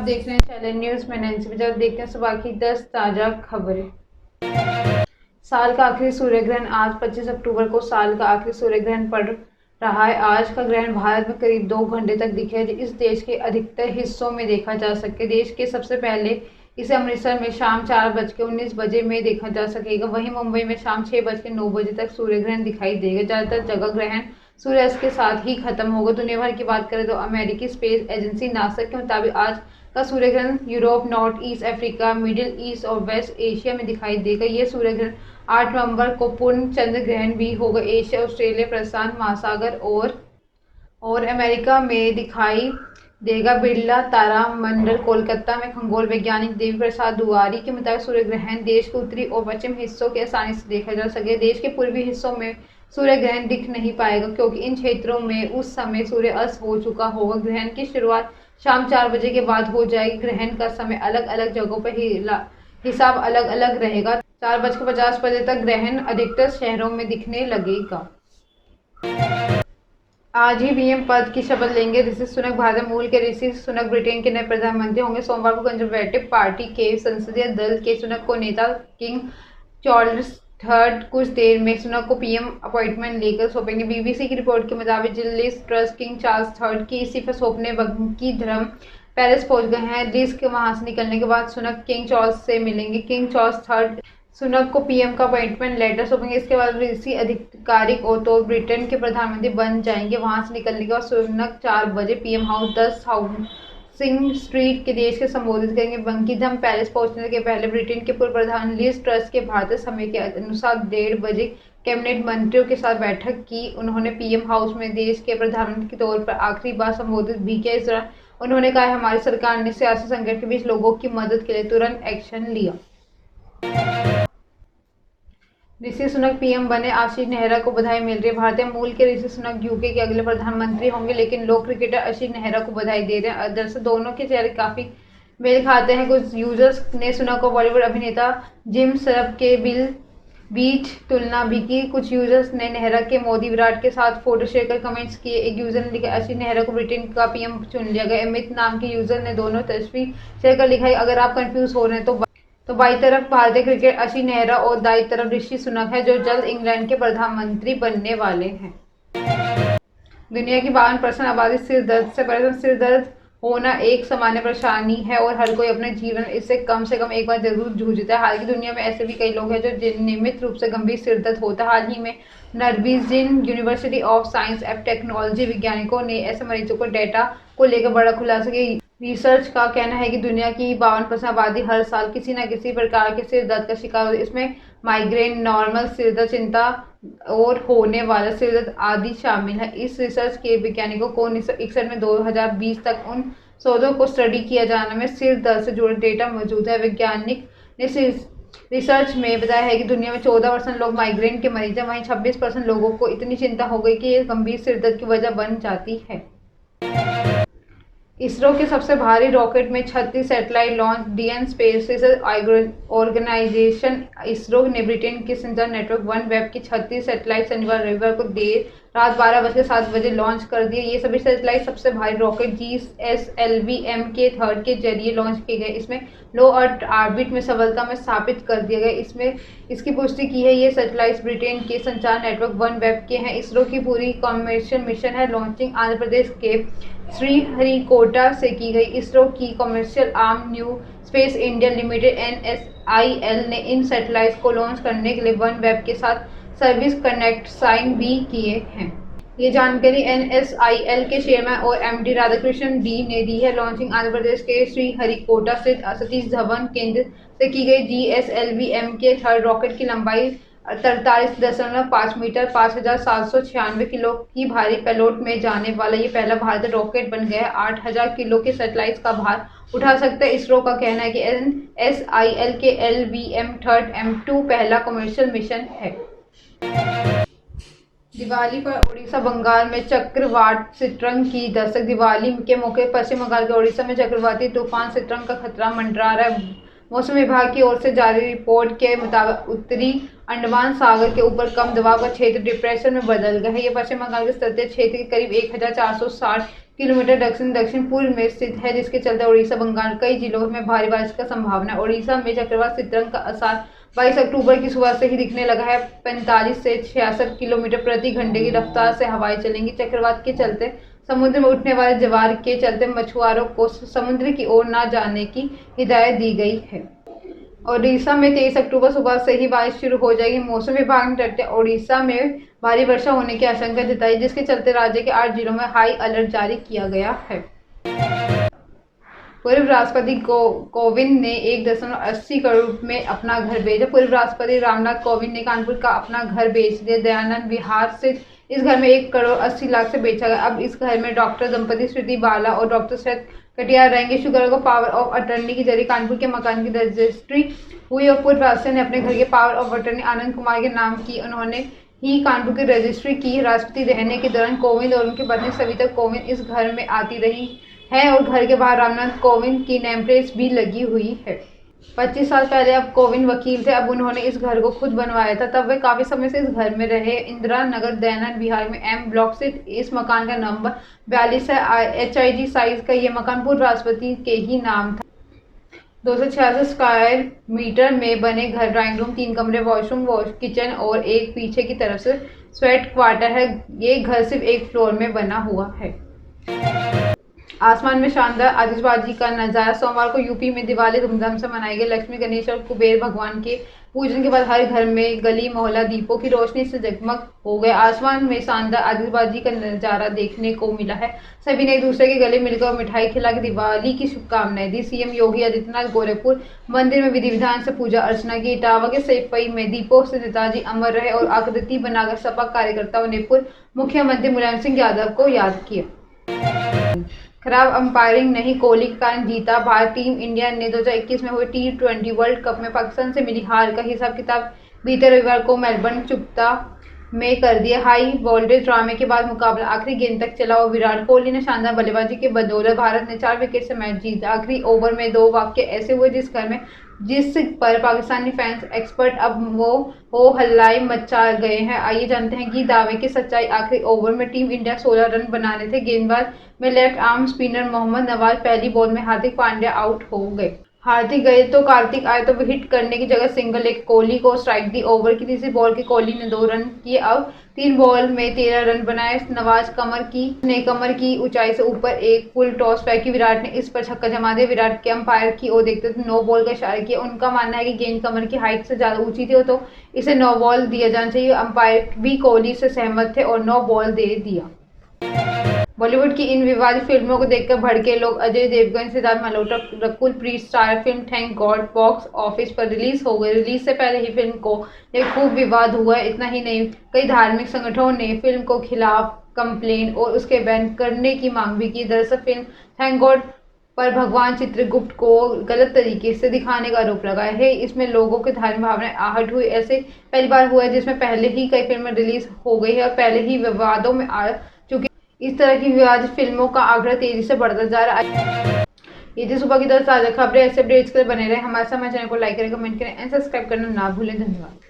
देख रहे हैं चैनल न्यूज़ में नैन्सी बजाज। देखते हैं सुबह की 10 ताज़ा खबरें। साल का आखिरी सूर्य ग्रहण आज 25 अक्टूबर को साल का आखिरी सूर्य ग्रहण पड़ रहा है। आज का ग्रहण भारत में करीब 2 घंटे तक दिखेगा। इस देश के अधिकतर हिस्सों में देखा जा सके। देश के सबसे पहले इसे अमृतसर में शाम 4:19 बजे में देखा जा सकेगा। वहीं मुंबई में शाम 6:09 बजे तक सूर्य ग्रहण दिखाई देगा। ज़्यादातर जगह ग्रहण सूर्यास्त के साथ ही खत्म होगा। दुनिया भर की बात करें तो अमेरिकी स्पेस एजेंसी नासा के मुताबिक आज का सूर्य ग्रहण Europe, north east Africa, middle east और वेस्ट एशिया में दिखाई देगा। यह सूर्य ग्रहण 8 नवंबर को पूर्ण चंद्र ग्रहण भी होगा। एशिया, ऑस्ट्रेलिया, प्रशांत महासागर और अमेरिका में दिखाई देगा। बिरला तारामंडल कोलकाता में खगोल वैज्ञानिक देवी प्रसाद दुआरी के मुताबिक सूर्य ग्रहण देश के उत्तरी और पश्चिम हिस्सों के आसानी से देखा जा सके। देश के पूर्वी हिस्सों में सूर्य ग्रहण दिख नहीं पाएगा क्योंकि इन क्षेत्रों में उस समय सूर्य अस्त हो चुका होगा। ग्रहण की शुरुआत शाम 4 बजे के बाद हो जाएगी। ग्रहण का समय अलग अलग जगहों पर हिसाब अलग अलग रहेगा। 4:50 बजे तक ग्रहण अधिकतर शहरों में दिखने लगेगा। आज ही पीएम पद की शपथ लेंगे ऋषि सुनक। भारतीय मूल के ऋषि सुनक ब्रिटेन के नए प्रधानमंत्री होंगे। सोमवार को कंजर्वेटिव पार्टी के संसदीय दल के सुनक को नेता किंग चार्ल्स III कुछ देर में सुनक को पीएम अपॉइंटमेंट लेकर सौंपेंगे। बीबीसी की रिपोर्ट के मुताबिक Liz Truss king Charles III की इस्तीफा सौंपने बकिंघम पैलेस पहुंच गए हैं। लिज के वहां से निकलने के बाद सुनक किंग चार्ल्स से मिलेंगे। किंग चार्ल्स III सुनक को पीएम का अपॉइंटमेंट लेटर सौंपेंगे। इसके बाद ऋषि आधिकारिक तौर ब्रिटेन के प्रधानमंत्री बन जाएंगे। वहां से निकलने के बाद सुनक 4 बजे पीएम हाउस 10 हाउसिंग स्ट्रीट के देश के संबोधित करेंगे। बकिंघम पैलेस पहुंचने के पहले ब्रिटेन के पूर्व प्रधान लिज ट्रस के भारतीय समय के अनुसार 1:30 बजे कैबिनेट मंत्रियों के साथ बैठक की। उन्होंने पीएम हाउस में देश के प्रधानमंत्री के तौर पर आखिरी बार संबोधित भी किया। इस दौरान उन्होंने कहा, हमारी सरकार ने सियासी संकट के बीच लोगों की मदद के लिए तुरंत एक्शन लिया। ऋषि सुनक पीएम बने, आशीष नेहरा को बधाई मिल रही है। भारतीय मूल के ऋषि सुनक यूके के अगले प्रधानमंत्री होंगे, लेकिन लोग क्रिकेटर आशीष नेहरा को बधाई दे रहे हैं। दरअसल दोनों के चेहरे काफी मेल खाते हैं। कुछ यूजर्स ने सुनक को बॉलीवुड अभिनेता जिम श्रफ के बीच तुलना भी की। कुछ यूजर्स ने नेहरा के मोदी विराट के साथ फोटो शेयर कर कमेंट्स किए। एक यूजर ने लिखा, आशीष नेहरा को ब्रिटेन का पीएम चुन लिया गया। अमित नाम के यूजर ने दोनों तस्वीर शेयर कर लिखा है, अगर आप कंफ्यूज हो रहे हैं तो बाई तरफ भारतीय क्रिकेटर आशीष नेहरा और दाई तरफ ऋषि सुनक है, जो जल्द इंग्लैंड के प्रधानमंत्री बनने वाले हैं। दुनिया की 52% आबादी सिर दर्द से परेशान। सिर दर्द होना एक सामान्य परेशानी है और हर कोई अपने जीवन में इससे कम से कम एक बार जरूर जूझता है। हालांकि दुनिया में ऐसे भी कई लोग हैं जो नियमित रूप से गंभीर सिर दर्द होता है। हाल ही में Norwegian university of science and technology वैज्ञानिकों ने ऐसे मरीजों को डेटा को लेकर बड़ा खुलासा किया। रिसर्च का कहना है कि दुनिया की 52% आबादी हर साल किसी न किसी प्रकार के सिर दर्द का शिकार होती है। इसमें माइग्रेन, नॉर्मल सिर दर्द, चिंता और होने वाला सिर दर्द आदि शामिल है। इस रिसर्च के वैज्ञानिकों को 1961 में 2020 तक उन शोधों को स्टडी किया जाने में सिर दर्द से जुड़े डेटा मौजूद है। वैज्ञानिक ने रिसर्च में बताया है कि दुनिया में 14% लोग माइग्रेन के मरीज हैं। वहीं 26% लोगों को इतनी चिंता हो गई कि ये गंभीर सिर दर्द की वजह बन जाती है। इसरो के सबसे भारी रॉकेट में 36 satellite launch. Indian space research organisation ISRO ने ब्रिटेन के संचार नेटवर्क वन वेब की 36 सैटेलाइट शनिवार रविवार को देर रात 12:07 लॉन्च कर दिए। ये सभी सैटेलाइट सबसे भारी रॉकेट GSLV Mk3 के जरिए लॉन्च किए गए। इसमें लो अर्थ ऑर्बिट में सफलता में स्थापित कर दिया गया। इसकी पुष्टि की है। ये सैटेलाइट ब्रिटेन के संचार नेटवर्क वन वेब के हैं। इसरो की पूरी कॉमर्शियल मिशन है। लॉन्चिंग आंध्र प्रदेश के श्रीहरिकोटा से की गई। इसरो की commercial arm new space India limited NSIL ने इन सैटेलाइट्स को लॉन्च करने के लिए वन वेब के साथ सर्विस कनेक्ट साइन भी किए हैं। ये जानकारी NSIL के चेयरमैन और MD राधाकृष्णन D ने दी है। लॉन्चिंग आंध्र प्रदेश के श्रीहरिकोटा स्थित सतीश धवन केंद्र से की गई। GSLV Mk3 रॉकेट की लंबाई 43.5 मीटर 5,796 किलो की भारी पेलोड में जाने वाला ये पहला भारतीय रॉकेट बन गया है। 8,000 किलो के सैटेलाइट का भार उठा सकता है। इसरो का कहना है कि NSIL के LVM3 M2 पहला कमर्शियल मिशन है। दिवाली पर ओडिशा बंगाल में चक्रवात सिट्रंग की दस्तक। दिवाली के मौके पर पश्चिम बंगाल के ओडिशा में चक्रवाती तूफान सिट्रंग का खतरा मंडरा रहा है। मौसम विभाग की ओर से जारी रिपोर्ट के मुताबिक उत्तरी अंडमान सागर के ऊपर कम दबाव का क्षेत्र डिप्रेशन में बदल गया है। यह पश्चिम बंगाल के तटीय क्षेत्र के करीब 1460 किलोमीटर दक्षिण पूर्व में स्थित है, जिसके चलते उड़ीसा बंगाल कई जिलों में भारी बारिश का संभावना है। उड़ीसा में चक्रवात सितरंग का असर 22 अक्टूबर की सुबह से ही दिखने लगा है। 45 से 66 किलोमीटर प्रति घंटे की रफ्तार से हवाएं चलेंगी। चक्रवात के चलते समुद्र में उठने वाले ज्वार के चलते मछुआरों को समुद्र की ओर न जाने की हिदायत दी गई है। ओडिशा में 23 अक्टूबर सुबह से ही बारिश शुरू हो जाएगी। मौसम विभाग ने ओडिशा में भारी वर्षा होने की आशंका जताई, जिसके चलते राज्य के 8 जिलों में हाई अलर्ट जारी किया गया है। पूर्व राष्ट्रपति कोविंद ने 1.80 करोड़ में अपना घर बेचा। पूर्व राष्ट्रपति रामनाथ कोविंद ने कानपुर का अपना घर बेच दिया। दयानंद विहार स्थित इस घर में 1 करोड़ 80 लाख से बेचा गया। अब इस घर में डॉक्टर दंपति श्रुति बाला और डॉक्टर शरद कटियार रहेंगे। शुक्रवार को पावर ऑफ अटर्नी के जरिए कानपुर के मकान की रजिस्ट्री हुई और पूर्व राष्ट्रपति ने अपने घर के power of attorney Anand Kumar के नाम की। उन्होंने ही कानपुर की रजिस्ट्री की। राष्ट्रपति रहने के दौरान कोविंद और उनकी पत्नी सविता कोविंद इस घर में आती रही है और घर के बाहर रामनाथ कोविंद की नेम प्लेट भी लगी हुई है। 25 साल पहले अब कोविंद वकील थे। अब उन्होंने इस घर को खुद बनवाया था। तब वे काफी समय से इस घर में रहे। इंदिरा नगर दयानंद विहार में एम ब्लॉक स्थित इस मकान का नंबर 42 है। HIG साइज का ये मकान पूर्व राष्ट्रपति के ही नाम था। 266 स्क्वायर मीटर में बने घर ड्राइंग रूम, 3 कमरे, वॉशरूम, किचन और एक पीछे की तरफ से स्वेट क्वार्टर है। ये घर सिर्फ 1 फ्लोर में बना हुआ है। आसमान में शानदार आतिशबाजी का नजारा। सोमवार को यूपी में दिवाली धूमधाम से मनाई गई। लक्ष्मी, गणेश और कुबेर भगवान के पूजन के बाद हर घर में गली मोहल्ला दीपों की रोशनी से जगमग हो गए। आसमान में शानदार आतिशबाजी का नजारा देखने को मिला है। सभी ने एक दूसरे के गले मिलकर मिठाई खिलाकर दिवाली की शुभकामनाएं दी। सीएम योगी आदित्यनाथ गोरखपुर मंदिर में विधि विधान से पूजा अर्चना की। इटावा के सेपई में दीपों से नेताजी अमर रहे और आकृति बनाकर सपा कार्यकर्ताओं ने पूर्व मुख्यमंत्री मुलायम सिंह यादव को याद किया। खराब अंपायरिंग नहीं, कोहली के कारण जीता भारत। टीम इंडिया ने 2021 में हुए T20 वर्ल्ड कप में पाकिस्तान से मिली हार का हिसाब किताब बीते रविवार को मेलबर्न चुप्ता में कर दिया। हाई वोल्टेज ड्रामे के बाद मुकाबला आखिरी गेंद तक चला और विराट कोहली ने शानदार बल्लेबाजी के बदौलत भारत ने 4 विकेट से मैच जीता। आखिरी ओवर में 2 वाकये ऐसे हुए जिस पर पाकिस्तानी फैंस एक्सपर्ट अब वो हो हल्लाई मचा गए हैं। आइए जानते हैं कि दावे की सच्चाई। आखिरी ओवर में टीम इंडिया 16 रन बनाने थे। गेंदबाज में left arm spinner Mohammad Nawaz पहली बॉल में हार्दिक पांड्या आउट हो गए। हार्दिक गए तो कार्तिक आए तो हिट करने की जगह सिंगल एक कोहली को स्ट्राइक दी। ओवर की तीसरी बॉल के कोहली ने 2 रन किए। अब 3 बॉल में 13 रन बनाए। नवाज कमर की ऊंचाई से ऊपर एक फुल टॉस फेंकी। विराट ने इस पर छक्का जमा दिया। विराट के अंपायर की ओर देखते हुए 9 बॉल का इशारा किया। उनका मानना है कि गेंद कमर की हाइट से ज्यादा ऊंची थी तो इसे 9 बॉल दिया जाना चाहिए। अंपायर भी कोहली से सहमत थे और 9 बॉल दे दिया। बॉलीवुड की इन विवादित फिल्मों को देखकर भड़के लोग। Ajay Devgan, Siddharth Malhotra, Rakul Preet star film Thank God box office पर रिलीज हो गई। रिलीज से पहले ही फिल्म को लेकर खूब विवाद हुआ है। इतना ही नहीं, कई धार्मिक संगठनों ने फिल्म को खिलाफ कंप्लेन और उसके बैन करने की मांग भी की। दरअसल फिल्म थैंक गॉड पर भगवान चित्रगुप्त को गलत तरीके से दिखाने का आरोप लगाया है। इसमें लोगों के धार्मिक भावनाएं आहत हुई। ऐसे पहली बार हुआ है जिसमें पहले ही कई फिल्में रिलीज हो गई है और पहले ही विवादों में आ चुकी। इस तरह की विवादित फिल्मों का आंकड़ा तेजी से बढ़ता जा रहा है। ये थी सुबह की 10 ताजा खबरें। ऐसे अपडेट्स के लिए बने रहे हमारे चैनल को लाइक करें, कमेंट करें एंड सब्सक्राइब करना ना भूलें। धन्यवाद।